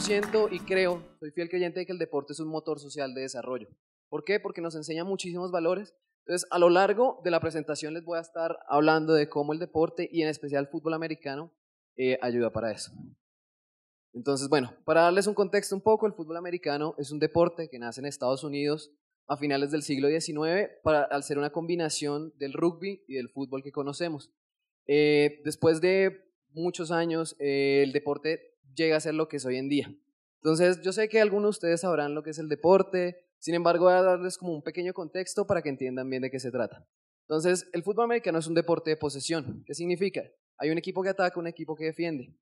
siento y creo, soy fiel creyente de que el deporte es un motor social de desarrollo. ¿Por qué? Porque nos enseña muchísimos valores. Entonces, a lo largo de la presentación les voy a estar hablando de cómo el deporte, y en especial el fútbol americano, ayuda para eso. Entonces, bueno, para darles un contexto un poco, el fútbol americano es un deporte que nace en Estados Unidos a finales del siglo XIX al ser una combinación del rugby y del fútbol que conocemos. Después de muchos años, el deporte llega a ser lo que es hoy en día. Entonces, yo sé que algunos de ustedes sabrán lo que es el deporte, sin embargo, voy a darles como un pequeño contexto para que entiendan bien de qué se trata. Entonces, el fútbol americano es un deporte de posesión. ¿Qué significa? Hay un equipo que ataca, un equipo que defiende.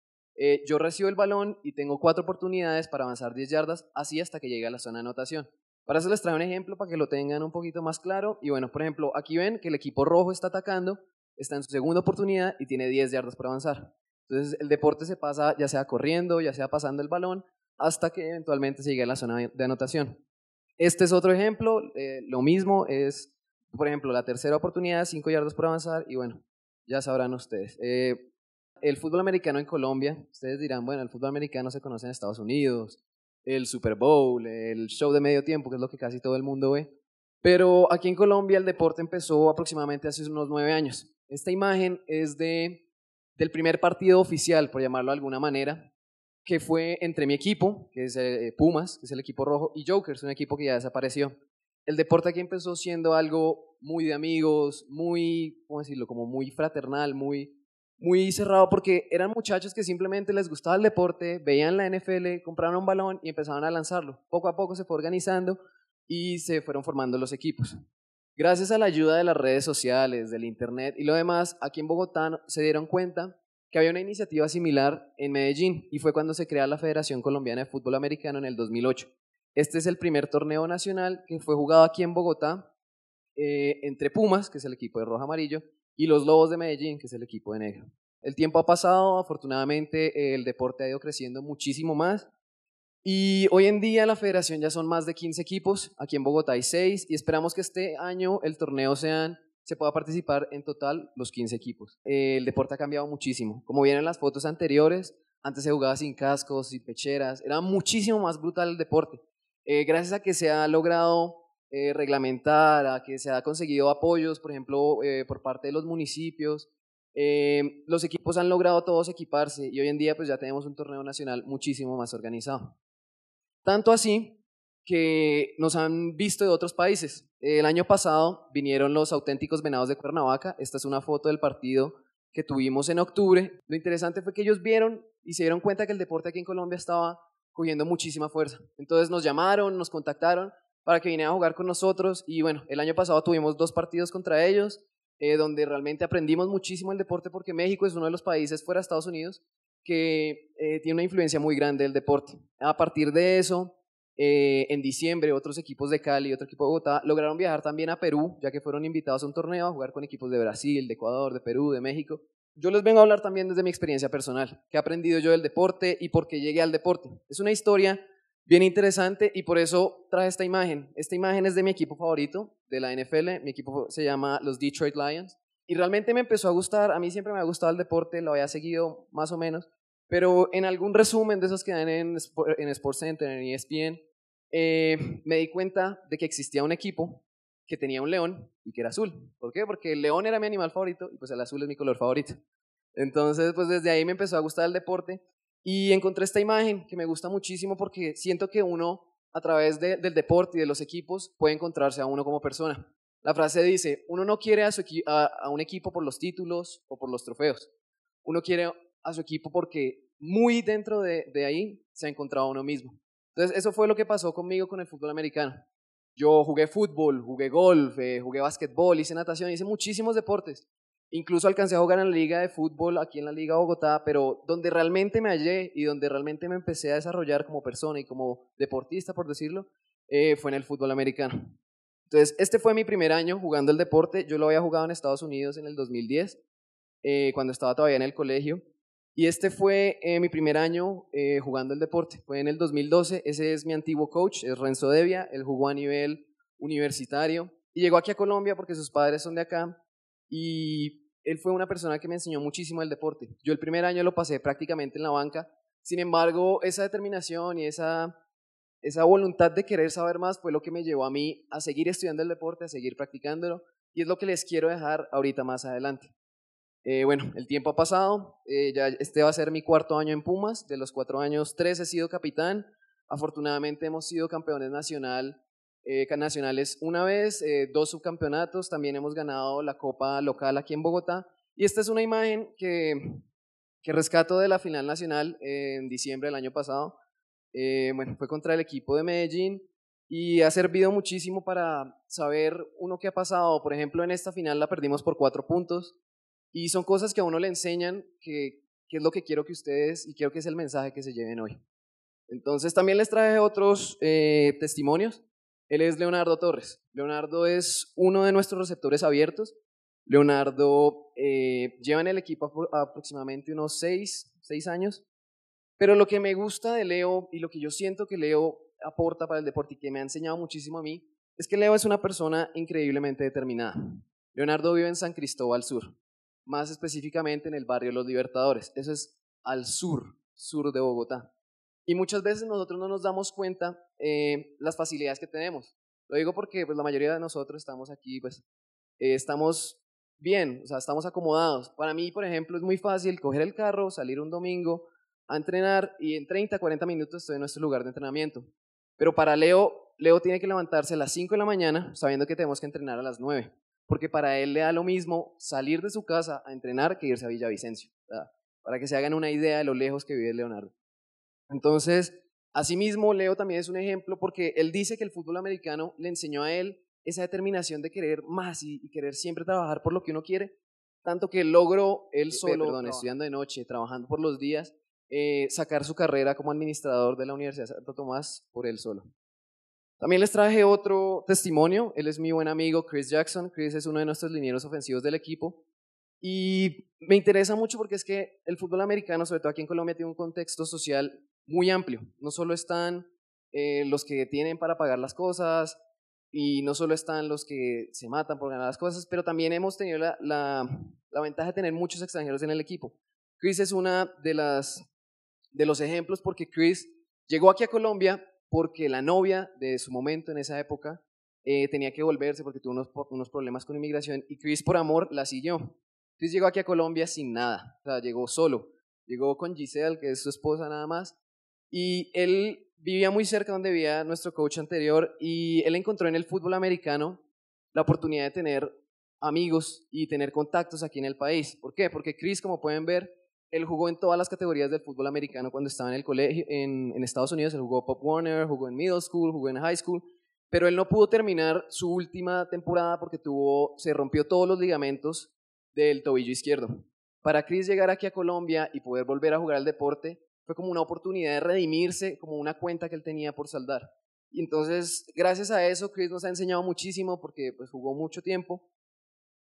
Yo recibo el balón y tengo 4 oportunidades para avanzar 10 yardas, así hasta que llegue a la zona de anotación. Para eso les traigo un ejemplo para que lo tengan un poquito más claro. Y bueno, por ejemplo, aquí ven que el equipo rojo está atacando, está en su segunda oportunidad y tiene 10 yardas para avanzar. Entonces el deporte se pasa ya sea corriendo, ya sea pasando el balón, hasta que eventualmente se llegue a la zona de anotación. Este es otro ejemplo, lo mismo es, por ejemplo, la tercera oportunidad, 5 yardas por avanzar, y bueno, ya sabrán ustedes. El fútbol americano en Colombia, ustedes dirán, bueno, el fútbol americano se conoce en Estados Unidos, el Super Bowl, el show de medio tiempo, que es lo que casi todo el mundo ve, pero aquí en Colombia el deporte empezó aproximadamente hace unos 9 años. Esta imagen es del primer partido oficial, por llamarlo de alguna manera, que fue entre mi equipo, que es Pumas, que es el equipo rojo, y Jokers, un equipo que ya desapareció. El deporte aquí empezó siendo algo muy de amigos, muy, ¿cómo decirlo?, como muy fraternal, muy cerrado, porque eran muchachos que simplemente les gustaba el deporte, veían la NFL, compraron un balón y empezaban a lanzarlo. Poco a poco se fue organizando y se fueron formando los equipos. Gracias a la ayuda de las redes sociales, del internet y lo demás, aquí en Bogotá se dieron cuenta que había una iniciativa similar en Medellín, y fue cuando se crea la Federación Colombiana de Fútbol Americano en el 2008. Este es el primer torneo nacional que fue jugado aquí en Bogotá entre Pumas, que es el equipo de rojo amarillo, y los Lobos de Medellín, que es el equipo de negro. El tiempo ha pasado, afortunadamente el deporte ha ido creciendo muchísimo más, y hoy en día la federación ya son más de 15 equipos, aquí en Bogotá hay 6, y esperamos que este año el torneo se pueda participar en total los 15 equipos. El deporte ha cambiado muchísimo. Como vieron en las fotos anteriores, antes se jugaba sin cascos, sin pecheras, era muchísimo más brutal el deporte. Gracias a que se ha logrado reglamentar, a que se ha conseguido apoyos, por ejemplo, por parte de los municipios, los equipos han logrado todos equiparse, y hoy en día pues ya tenemos un torneo nacional muchísimo más organizado. Tanto así que nos han visto de otros países. El año pasado vinieron los auténticos Venados de Cuernavaca. Esta es una foto del partido que tuvimos en octubre. Lo interesante fue que ellos vieron y se dieron cuenta que el deporte aquí en Colombia estaba cogiendo muchísima fuerza. Entonces nos llamaron, nos contactaron para que vinieran a jugar con nosotros, y bueno, el año pasado tuvimos 2 partidos contra ellos, donde realmente aprendimos muchísimo el deporte, porque México es uno de los países fuera de Estados Unidos que tiene una influencia muy grande del deporte. A partir de eso, en diciembre, otros equipos de Cali y otro equipo de Bogotá lograron viajar también a Perú, ya que fueron invitados a un torneo a jugar con equipos de Brasil, de Ecuador, de Perú, de México. Yo les vengo a hablar también desde mi experiencia personal, qué he aprendido yo del deporte y por qué llegué al deporte. Es una historia bien interesante y por eso traje esta imagen. Esta imagen es de mi equipo favorito de la NFL, mi equipo se llama los Detroit Lions. Y realmente me empezó a gustar, a mí siempre me ha gustado el deporte, lo había seguido más o menos, pero en algún resumen de esos que dan en SportsCenter, en ESPN, me di cuenta de que existía un equipo que tenía un león y que era azul. ¿Por qué? Porque el león era mi animal favorito y pues el azul es mi color favorito. Entonces, pues desde ahí me empezó a gustar el deporte y encontré esta imagen que me gusta muchísimo, porque siento que uno, a través del deporte y de los equipos, puede encontrarse a uno como persona. La frase dice, uno no quiere a un equipo por los títulos o por los trofeos. Uno quiere a su equipo porque muy dentro de ahí se ha encontrado uno mismo. Entonces, eso fue lo que pasó conmigo con el fútbol americano. Yo jugué fútbol, jugué golf, jugué básquetbol, hice natación, hice muchísimos deportes. Incluso alcancé a jugar en la liga de fútbol aquí en la Liga Bogotá, pero donde realmente me hallé y donde realmente me empecé a desarrollar como persona y como deportista, por decirlo, fue en el fútbol americano. Entonces, este fue mi primer año jugando el deporte. Yo lo había jugado en Estados Unidos en el 2010, cuando estaba todavía en el colegio. Y este fue mi primer año jugando el deporte. Fue en el 2012. Ese es mi antiguo coach, es Renzo Devia. Él jugó a nivel universitario y llegó aquí a Colombia porque sus padres son de acá. Y él fue una persona que me enseñó muchísimo el deporte. Yo el primer año lo pasé prácticamente en la banca, Sin embargo, esa determinación y esa voluntad de querer saber más fue lo que me llevó a mí a seguir estudiando el deporte, a seguir practicándolo, y es lo que les quiero dejar ahorita más adelante. Bueno, el tiempo ha pasado, ya este va a ser mi 4.º año en Pumas, de los 4 años 3 he sido capitán, afortunadamente hemos sido campeones nacionales una vez, 2 subcampeonatos, también hemos ganado la Copa local aquí en Bogotá, y esta es una imagen que rescato de la final nacional en diciembre del año pasado. Bueno, fue contra el equipo de Medellín y ha servido muchísimo para saber uno qué ha pasado. Por ejemplo, en esta final la perdimos por 4 puntos y son cosas que a uno le enseñan que es lo que quiero que ustedes, y quiero que es el mensaje que se lleven hoy. Entonces también les traje otros testimonios. Él es Leonardo Torres. Leonardo es uno de nuestros receptores abiertos. Leonardo lleva en el equipo aproximadamente unos 6 años, pero lo que me gusta de Leo y lo que yo siento que Leo aporta para el deporte y que me ha enseñado muchísimo a mí, es que Leo es una persona increíblemente determinada. Leonardo vive en San Cristóbal Sur, más específicamente en el barrio Los Libertadores, eso es al sur de Bogotá. Y muchas veces nosotros no nos damos cuenta las facilidades que tenemos. Lo digo porque pues, la mayoría de nosotros estamos aquí, pues estamos bien, o sea, estamos acomodados. Para mí, por ejemplo, es muy fácil coger el carro, salir un domingo a entrenar y en 30, 40 minutos estoy en nuestro lugar de entrenamiento. Pero para Leo tiene que levantarse a las 5 de la mañana sabiendo que tenemos que entrenar a las 9, porque para él le da lo mismo salir de su casa a entrenar que irse a Villavicencio, ¿verdad? Para que se hagan una idea de lo lejos que vive Leonardo. Entonces, asimismo, Leo también es un ejemplo porque él dice que el fútbol americano le enseñó a él esa determinación de querer más y querer siempre trabajar por lo que uno quiere, tanto que él logró él solo, estudiando de noche, trabajando por los días, sacar su carrera como administrador de la Universidad de Santo Tomás por él solo. También les traje otro testimonio, él es mi buen amigo Chris Jackson. Chris es uno de nuestros linieros ofensivos del equipo y me interesa mucho porque es que el fútbol americano, sobre todo aquí en Colombia, tiene un contexto social muy amplio. No solo están los que tienen para pagar las cosas y no solo están los que se matan por ganar las cosas, pero también hemos tenido la ventaja de tener muchos extranjeros en el equipo. Chris es una de los ejemplos porque Chris llegó aquí a Colombia porque la novia de su momento en esa época tenía que volverse porque tuvo unos problemas con inmigración y Chris por amor la siguió. Chris llegó aquí a Colombia sin nada, o sea, llegó solo, llegó con Giselle, que es su esposa nada más, y él vivía muy cerca donde vivía nuestro coach anterior y él encontró en el fútbol americano la oportunidad de tener amigos y tener contactos aquí en el país. ¿Por qué? Porque Chris, como pueden ver, él jugó en todas las categorías del fútbol americano cuando estaba en el colegio, en Estados Unidos. Él jugó Pop Warner, jugó en middle school, jugó en high school, pero él no pudo terminar su última temporada porque se rompió todos los ligamentos del tobillo izquierdo. Para Chris llegar aquí a Colombia y poder volver a jugar al deporte fue como una oportunidad de redimirse, como una cuenta que él tenía por saldar. Y entonces, gracias a eso, Chris nos ha enseñado muchísimo porque pues, jugó mucho tiempo.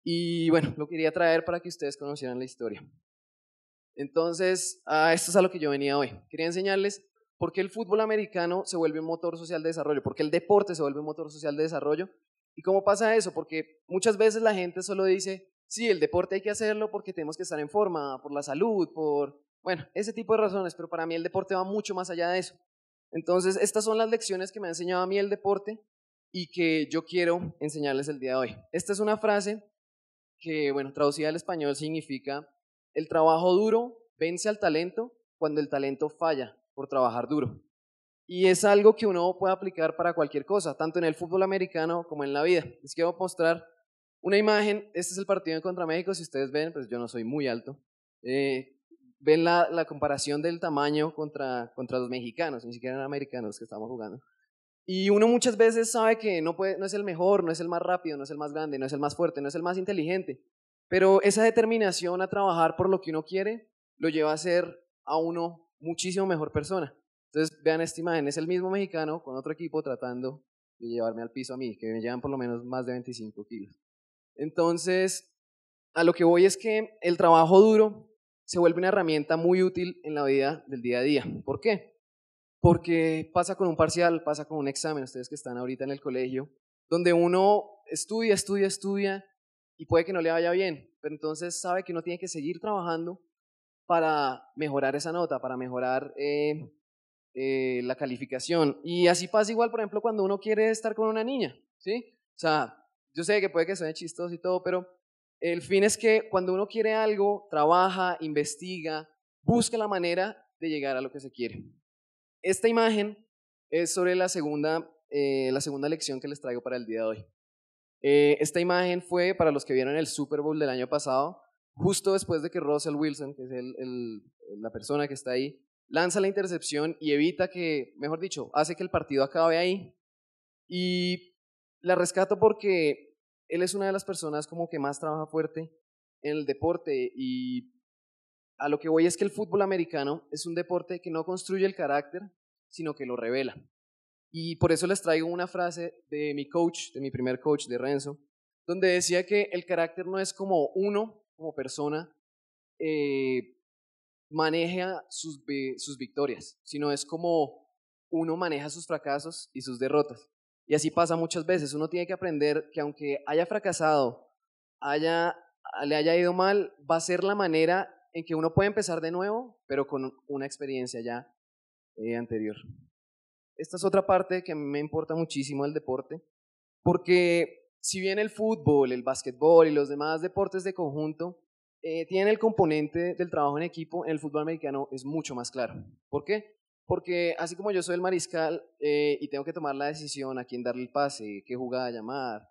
Y bueno, lo quería traer para que ustedes conocieran la historia. Entonces, esto es a lo que yo venía hoy. Quería enseñarles por qué el fútbol americano se vuelve un motor social de desarrollo, por qué el deporte se vuelve un motor social de desarrollo. ¿Y cómo pasa eso? Porque muchas veces la gente solo dice, sí, el deporte hay que hacerlo porque tenemos que estar en forma, por la salud, bueno, ese tipo de razones, pero para mí el deporte va mucho más allá de eso. Entonces, estas son las lecciones que me ha enseñado a mí el deporte y que yo quiero enseñarles el día de hoy. Esta es una frase que, bueno, traducida al español significa: el trabajo duro vence al talento cuando el talento falla por trabajar duro. Y es algo que uno puede aplicar para cualquier cosa, tanto en el fútbol americano como en la vida. Les quiero mostrar una imagen. Este es el partido contra México. Si ustedes ven, pues yo no soy muy alto. Ven la comparación del tamaño contra los mexicanos, ni siquiera eran americanos que estamos jugando. Y uno muchas veces sabe que no es el mejor, no es el más rápido, no es el más grande, no es el más fuerte, no es el más inteligente. Pero esa determinación a trabajar por lo que uno quiere lo lleva a ser a uno muchísimo mejor persona. Entonces vean esta imagen, es el mismo mexicano con otro equipo tratando de llevarme al piso a mí, que me llevan por lo menos más de 25 kilos. Entonces, a lo que voy es que el trabajo duro se vuelve una herramienta muy útil en la vida del día a día. ¿Por qué? Porque pasa con un parcial, pasa con un examen, ustedes que están ahorita en el colegio, donde uno estudia y puede que no le vaya bien, pero entonces sabe que uno tiene que seguir trabajando para mejorar esa nota, para mejorar la calificación. Y así pasa igual, por ejemplo, cuando uno quiere estar con una niña, ¿sí? O sea, yo sé que puede que suene chistoso y todo, pero el fin es que cuando uno quiere algo, trabaja, investiga, busca la manera de llegar a lo que se quiere. Esta imagen es sobre la segunda lección que les traigo para el día de hoy. Esta imagen fue para los que vieron el Super Bowl del año pasado, justo después de que Russell Wilson, que es la persona que está ahí, lanza la intercepción y evita que, mejor dicho, hace que el partido acabe ahí. Y la rescato porque él es una de las personas como que más trabaja fuerte en el deporte, y a lo que voy es que el fútbol americano es un deporte que no construye el carácter, sino que lo revela. Y por eso les traigo una frase de mi coach, de mi primer coach, de Renzo, donde decía que el carácter no es como uno, como persona, eh, maneja sus victorias, sino es como uno maneja sus fracasos y sus derrotas. Y así pasa muchas veces. Uno tiene que aprender que aunque haya fracasado, le haya ido mal, va a ser la manera en que uno puede empezar de nuevo, pero con una experiencia ya anterior. Esta es otra parte que a mí me importa muchísimo del deporte, porque si bien el fútbol, el básquetbol y los demás deportes de conjunto tienen el componente del trabajo en equipo, en el fútbol americano es mucho más claro. ¿Por qué? Porque así como yo soy el mariscal y tengo que tomar la decisión a quién darle el pase, qué jugada llamar,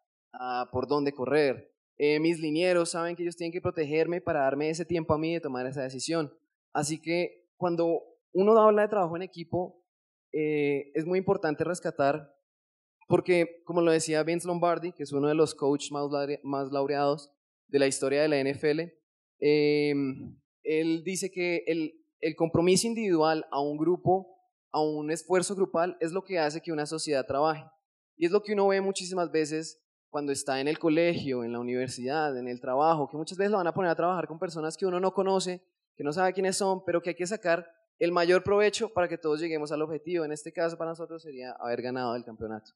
por dónde correr, mis linieros saben que ellos tienen que protegerme para darme ese tiempo a mí de tomar esa decisión. Así que cuando uno habla de trabajo en equipo, es muy importante rescatar, porque como lo decía Vince Lombardi, que es uno de los coaches más laureados de la historia de la NFL, él dice que el compromiso individual a un grupo, a un esfuerzo grupal, es lo que hace que una sociedad trabaje. Y es lo que uno ve muchísimas veces cuando está en el colegio, en la universidad, en el trabajo, que muchas veces lo van a poner a trabajar con personas que uno no conoce, que no sabe quiénes son, pero que hay que sacar el mayor provecho para que todos lleguemos al objetivo. En este caso para nosotros sería haber ganado el campeonato.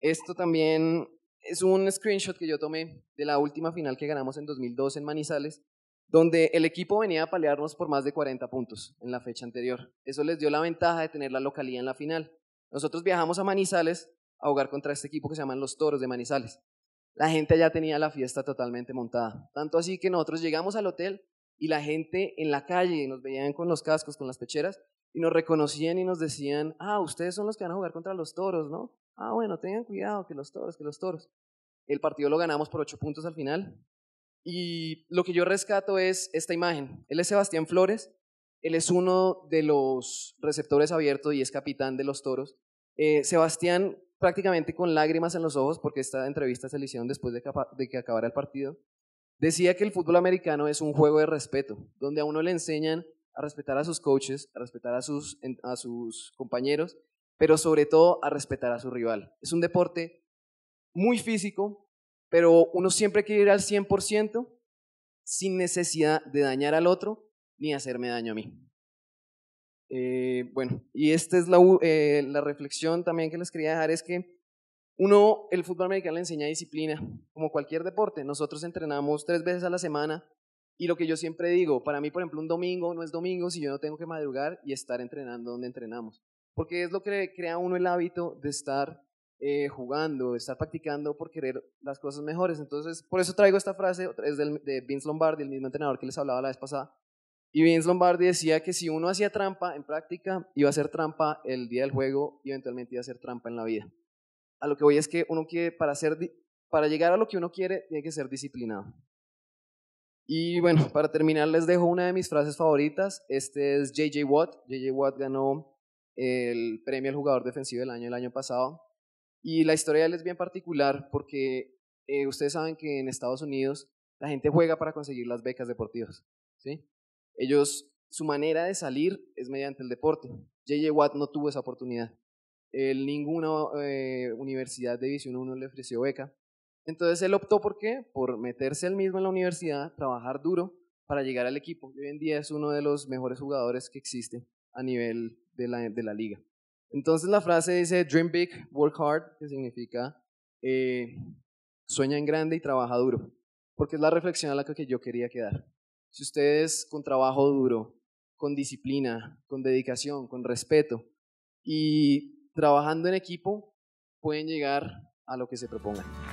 Esto también es un screenshot que yo tomé de la última final que ganamos en 2002 en Manizales, donde el equipo venía a pelearnos por más de 40 puntos en la fecha anterior. Eso les dio la ventaja de tener la localía en la final. Nosotros viajamos a Manizales a jugar contra este equipo que se llaman los Toros de Manizales. La gente ya tenía la fiesta totalmente montada, tanto así que nosotros llegamos al hotel y la gente en la calle nos veían con los cascos, con las pecheras, y nos reconocían y nos decían: ah, ustedes son los que van a jugar contra los Toros, ¿no? Ah, bueno, tengan cuidado, que los Toros, que los Toros. El partido lo ganamos por 8 puntos al final. Y lo que yo rescato es esta imagen. Él es Sebastián Flores, él es uno de los receptores abiertos y es capitán de los Toros. Sebastián, prácticamente con lágrimas en los ojos, porque esta entrevista se le hicieron después de que acabara el partido, decía que el fútbol americano es un juego de respeto, donde a uno le enseñan a respetar a sus coaches, a respetar a sus compañeros, pero sobre todo a respetar a su rival. Es un deporte muy físico, pero uno siempre quiere ir al 100% sin necesidad de dañar al otro ni hacerme daño a mí. Bueno, y esta es la reflexión también que les quería dejar, es que el fútbol americano le enseña disciplina, como cualquier deporte. Nosotros entrenamos 3 veces a la semana, y lo que yo siempre digo, para mí, por ejemplo, un domingo no es domingo si yo no tengo que madrugar y estar entrenando donde entrenamos, porque es lo que crea uno el hábito de estar jugando, de estar practicando por querer las cosas mejores. Entonces, por eso traigo esta frase, es de Vince Lombardi, el mismo entrenador que les hablaba la vez pasada. Y Vince Lombardi decía que si uno hacía trampa en práctica, iba a hacer trampa el día del juego y eventualmente iba a hacer trampa en la vida. A lo que voy es que uno quiere, para llegar a lo que uno quiere, tiene que ser disciplinado. Y bueno, para terminar les dejo una de mis frases favoritas. Este es J.J. Watt. J.J. Watt ganó el premio al jugador defensivo del año el año pasado. Y la historia de él es bien particular porque ustedes saben que en Estados Unidos la gente juega para conseguir las becas deportivas, ¿sí? Su manera de salir es mediante el deporte. J.J. Watt no tuvo esa oportunidad. Ninguna universidad de División 1 le ofreció beca. Entonces él optó ¿por qué? Por meterse él mismo en la universidad, trabajar duro para llegar al equipo. Hoy en día es uno de los mejores jugadores que existe a nivel de la liga. Entonces la frase dice Dream big, work hard, que significa sueña en grande y trabaja duro, porque es la reflexión a la que yo quería quedar. Si ustedes con trabajo duro, con disciplina, con dedicación, con respeto y trabajando en equipo, pueden llegar a lo que se propongan.